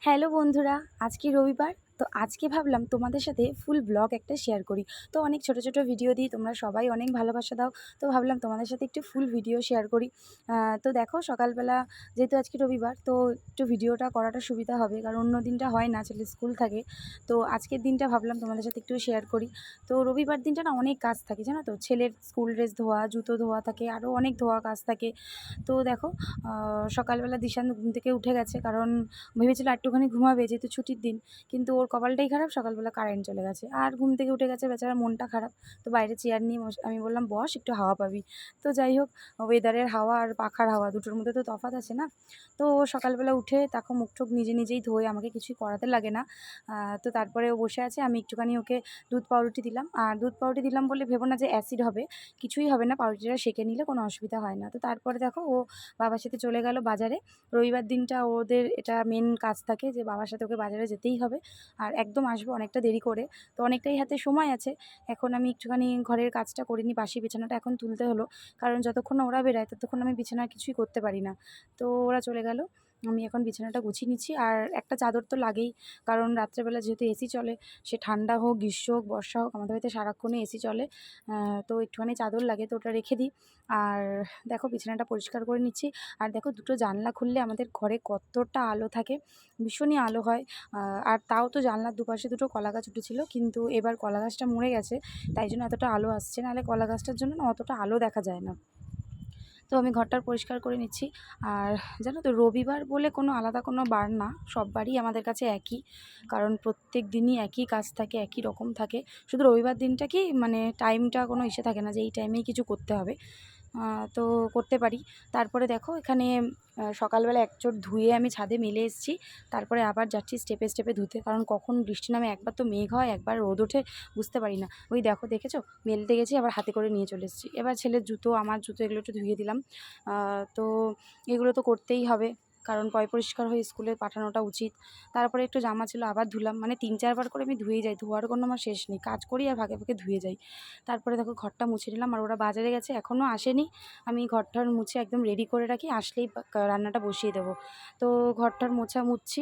Hello বন্ধুরা, আজকে রবিবার। তো আজকে ভাবলাম তোমাদের সাথে ফুল ব্লগ একটা শেয়ার করি। তো অনেক ছোট ছোট ভিডিও দিই, তোমরা সবাই অনেক ভালোবাসা দাও। তো ভাবলাম তোমাদের সাথে একটু ফুল ভিডিও শেয়ার করি। তো দেখো সকালবেলা, যেহেতু আজকে রবিবার, তো একটু ভিডিওটা করাটা সুবিধা হবে, কারণ অন্য দিনটা হয় না, ছেলে স্কুল থাকে। তো আজকের দিনটা ভাবলাম তোমাদের সাথে একটু শেয়ার করি। তো রবিবার দিনটা না অনেক কাজ থাকে, জানো তো, ছেলের স্কুল ড্রেস ধোয়া, জুতো ধোয়া থাকে, আরও অনেক ধোয়া কাজ থাকে। তো দেখো সকালবেলা দিশান ঘুম থেকে উঠে গেছে, কারণ ভেবেছিল একটুখানি ঘুমাবে যেহেতু ছুটির দিন, কিন্তু ওর কপালটাই খারাপ, সকালবেলা কারেন্ট চলে গেছে আর ঘুম থেকে উঠে গেছে, বেচারা মনটা খারাপ। তো বাইরে চেয়ার নিয়ে আমি বললাম বস, একটু হাওয়া পাবি। তো যাই হোক, ওয়েদারের হাওয়া আর পাখার হাওয়া দুটোর মধ্যে তো তফাৎ আছে না। তো ও সকালবেলা উঠে তাকে মুখ ঠোক নিজে নিজেই ধোয়, আমাকে কিছুই করাতে লাগে না। তো তারপরে ও বসে আছে, আমি একটুখানি ওকে দুধ পাউরুটি দিলাম। আর দুধ পাউরুটি দিলাম বলে ভেবো না যে অ্যাসিড হবে, কিছুই হবে না, পাউরুটিটা সেঁকে নিলে কোনো অসুবিধা হয় না। তো তারপরে দেখো ও বাবার সাথে চলে গেল বাজারে। রবিবার দিনটা ওদের এটা মেন কাজ থাকে যে বাবার সাথে ওকে বাজারে যেতেই হবে। আর একদম আসবো অনেকটা দেরি করে, তো অনেকটাই হাতে সময় আছে। এখন আমি একটুখানি ঘরের কাজটা করিনি, বাসি বিছানাটা এখন তুলতে হলো, কারণ যতক্ষণ না ওরা বেরায় ততক্ষণ আমি বিছানার কিছুই করতে পারি না। তো ওরা চলে গেল, আমি এখন বিছানাটা গুছিয়ে নিচ্ছি। আর একটা চাদর তো লাগেই, কারণ রাত্রেবেলা যেহেতু এসি চলে, সে ঠান্ডা হোক, গ্রীষ্ম হোক, বর্ষা হোক, আমাদের বাড়িতে সারাক্ষণই এসি চলে। তো একটুখানি চাদর লাগে, তো ওটা রেখে দিই। আর দেখো বিছানাটা পরিষ্কার করে নিচ্ছি। আর দেখো দুটো জানলা খুললে আমাদের ঘরে কতটা আলো থাকে, ভীষণই আলো হয়। আর তাও তো জানলার দুপাশে দুটো কলা গাছ উঠেছিল, কিন্তু এবার কলা গাছটা মরে গেছে, তাই জন্য এতটা আলো আসছে, নাহলে কলা গাছটার জন্য না অতটা আলো দেখা যায় না। তো আমি ঘরটার পরিষ্কার করে নিচ্ছি। আর জানো তো, রবিবার বলে কোনো আলাদা কোনো বার না, সব বারই আমাদের কাছে একই, কারণ প্রত্যেক দিনই একই কাজ থাকে, একই রকম থাকে। শুধু রবিবার দিনটা কি মানে টাইমটা কোনো ইসে থাকে না যে এই টাইমেই কিছু করতে হবে। তো করতে পারি। তারপরে দেখো এখানে সকালবেলা এক চোট ধুয়ে আমি ছাদে মেলে এসেছি, তারপরে আবার যাচ্ছি স্টেপে স্টেপে ধুতে, কারণ কখন বৃষ্টি নামে, একবার তো মেঘ হয়, একবার রোদ ওঠে, বুঝতে পারি না। ওই দেখো দেখেছো, মেলতে গেছি আবার হাতে করে নিয়ে চলে এসেছি। এবার ছেলের জুতো, আমার জুতো, এগুলো একটু ধুয়ে দিলাম। তো এগুলো তো করতেই হবে, কারণ পরিষ্কার হয়ে স্কুলে পাঠানোটা উচিত। তারপরে একটু জামা ছিল আবার ধুলাম, মানে 3-4 বার করে আমি ধুয়ে যাই, ধোয়ার কোনো আমার শেষ নেই, কাজ করি আর ভাগে ভাগে ধুয়ে যাই। তারপরে দেখো ঘরটা মুছে নিলাম। আর ওরা বাজারে গেছে, এখনও আসেনি, আমি ঘরটার মুছে একদম রেডি করে রাখি, আসলেই রান্নাটা বসিয়ে দেবো। তো ঘরটার মোছা মুছছি।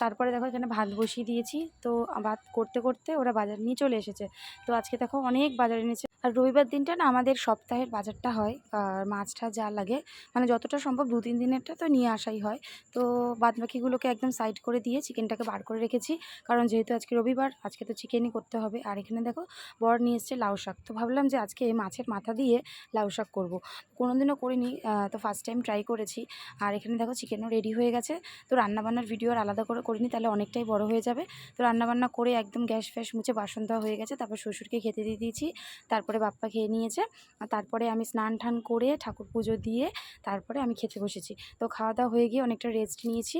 তারপরে দেখো এখানে ভাত বসিয়ে দিয়েছি। তো ভাত করতে করতে ওরা বাজার নিয়ে চলে এসেছে। তো আজকে দেখো অনেক বাজার এনেছে। আর রবিবার দিনটা না আমাদের সপ্তাহের বাজারটা হয়, আর মাছটা যা লাগে মানে যতটা সম্ভব 2-3 দিনেরটা তো নিয়ে আসাই হয়। তো বাদবাকিগুলোকে একদম সাইড করে দিয়ে চিকেনটাকে বার করে রেখেছি, কারণ যেহেতু আজকে রবিবার, আজকে তো চিকেনই করতে হবে। আর এখানে দেখো বর নিয়ে এসছে লাউ শাক, তো ভাবলাম যে আজকে মাছের মাথা দিয়ে লাউ শাক করবো, কোনোদিনও করিনি, তো ফার্স্ট টাইম ট্রাই করেছি। আর এখানে দেখো চিকেনও রেডি হয়ে গেছে। তো রান্নাবান্নার ভিডিও আর আলাদা করে করিনি, তাহলে অনেকটাই বড় হয়ে যাবে। তো রান্নাবান্না করে একদম গ্যাস ফ্যাস মুছে বাসন ধোয়া হয়ে গেছে, তারপর শ্বশুরকে খেতে দিয়ে দিয়েছি, তারপরে বাপ্পা খেয়ে নিয়েছে। আর তারপরে আমি স্নান টান করে ঠাকুর পুজো দিয়ে তারপরে আমি খেতে বসেছি। তো খাওয়া দাওয়া হয়ে গিয়ে অনেকটা রেস্ট নিয়েছি,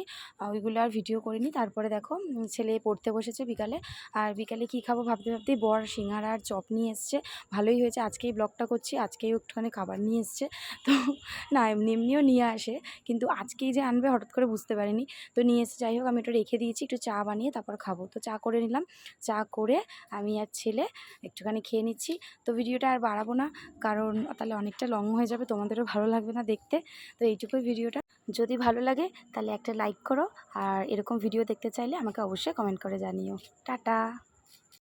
ওইগুলো আর ভিডিও করিনি। তারপরে দেখো ছেলে পড়তে বসেছে বিকালে। আর বিকালে কী খাবো ভাবতে ভাবতেই বর সিঙ্গারা আর চপ নিয়ে এসছে। ভালোই হয়েছে, আজকেই ব্লগটা করছি, আজকেই একটুখানি খাবার নিয়ে এসছে। তো না, এমনিও নিয়ে আসে, কিন্তু আজকেই যে আনবে হঠাৎ করে বুঝতে পারিনি। তো নিয়ে এসে, যাই হোক, আমি একটু রেখে দিয়েছি, একটু চা বানিয়ে তারপর খাবো। তো চা করে নিলাম, চা করে আমি আর ছেলে একটুখানি খেয়ে নিচ্ছি। তো ভিডিওটা আর বাড়াবো না, কারণ তাহলে অনেকটা লং হয়ে যাবে, তোমাদেরও ভালো লাগবে না দেখতে। তো এইটুকুই ভিডিওটা, যদি ভালো লাগে তাহলে একটা লাইক করো, আর এরকম ভিডিও দেখতে চাইলে আমাকে অবশ্যই কমেন্ট করে জানিও। টাটা।